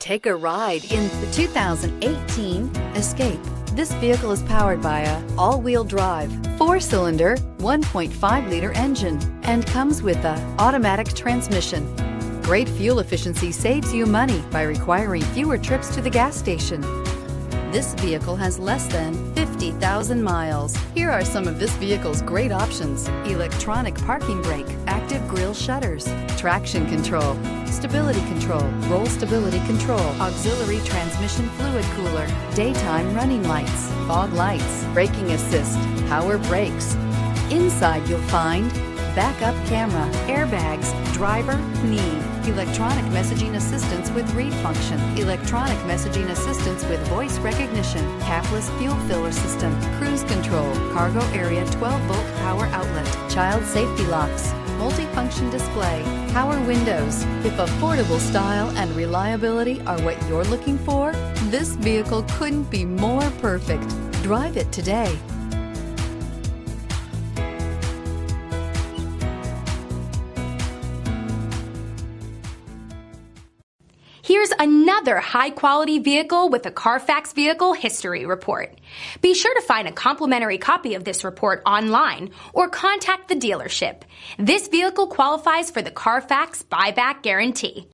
Take a ride in the 2018 Escape. This vehicle is powered by a all-wheel drive, 4-cylinder, 1.5-liter engine and comes with a automatic transmission. Great fuel efficiency saves you money by requiring fewer trips to the gas station. This vehicle has less than 50,000 miles. Here are some of this vehicle's great options: electronic parking brake, active grille shutters, traction control, stability control, roll stability control, auxiliary transmission fluid cooler, daytime running lights, fog lights, braking assist, power brakes. Inside you'll find backup camera, airbags, driver, knee, electronic messaging assistance with read function, electronic messaging assistance with voice recognition, capless fuel filler system, cruise control, cargo area 12-volt power outlet, child safety locks, multifunction display, power windows. If affordable style and reliability are what you're looking for, this vehicle couldn't be more perfect. Drive it today. Here's another high-quality vehicle with a Carfax Vehicle History Report. Be sure to find a complimentary copy of this report online or contact the dealership. This vehicle qualifies for the Carfax Buyback Guarantee.